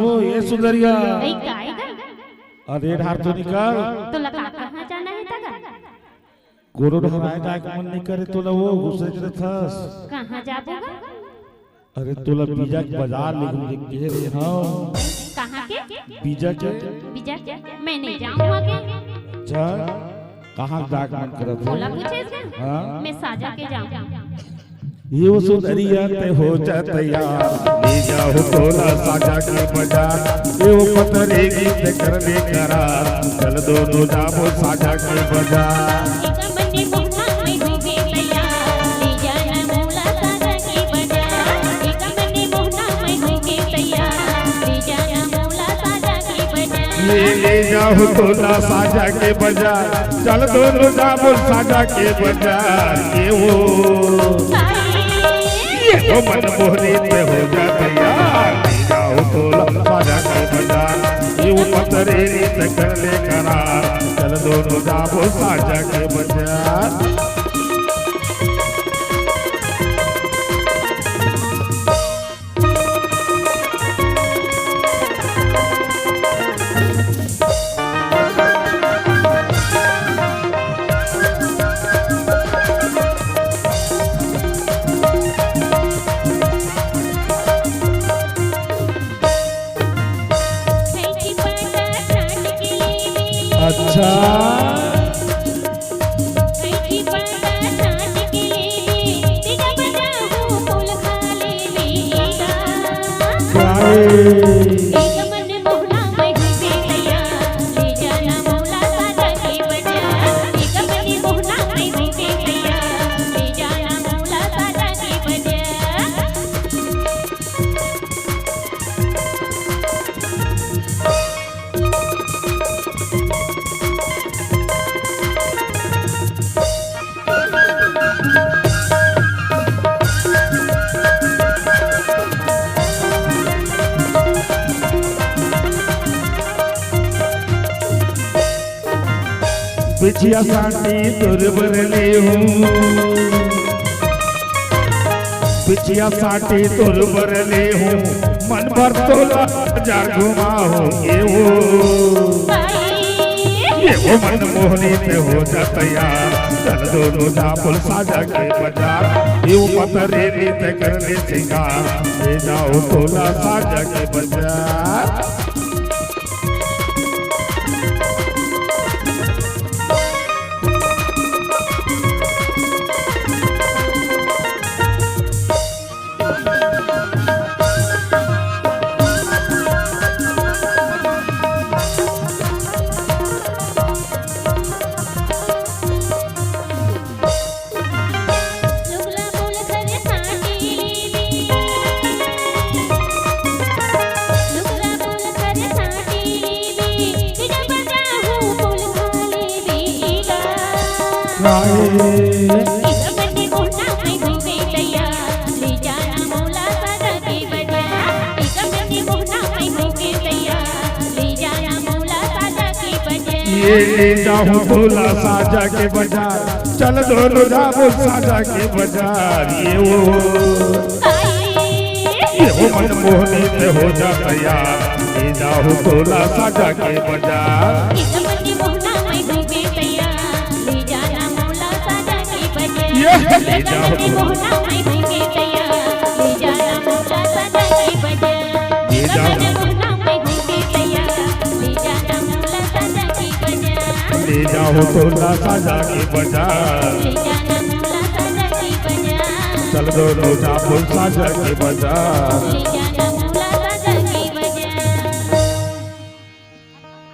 वो ये सुधरिया नहीं काएगा अरे ढार तो निकाल तो लगा कहाँ जाना है तगा गोरो ढराए जाके मन नहीं करे तो वो गुस्से से थस कहाँ जाबोगा अरे तोला बीजा के बाजार ले घूम के रे हां कहाँ के बीजा के मैं नहीं जाऊँ आगे अच्छा कहाँ जाके मन करत बोला पूछे से हां मैं साजा के जाऊँ ये वो सुधरिया ते हो जा तैयार ले जाओ तोला साजा के बाजार ये वो पतरे गीत करने करार चल दोनों जाबो साजा के बाजार ले जाओ तोला साजा के बाजार चल दोनों जाबो साजा के बाजार ये तो मन मोहनी पे हो जा तैयार ले जाओ तोला साजा के बाजार ये वो पतरे रीत कर ले करार चल दोनों जाबो साजा के बाजार अच्छा बिछिया साटी तुरबर ले हूँ बिछिया साटी तुरबर ले हूँ मन भर तोला जार घुमा हूँ ये वो मन मोहनी पे हो जा तैयार चल दोनों जापुल साजा के बाजार ये वो पतरे रीत करने सिंगार ले जाओ तोला साजा के बाजार ये ले जाऊं तोला साजा के बाजार चल दोनों जाबो साजा के बाजार ये वो मन मोहनी पे हो जा तैयार ले जाऊं तोला साजा के बाजार ये ले जाऊं ले जाओ तोला साजा के बाजार चल दोनों जाबो साजा के बाजार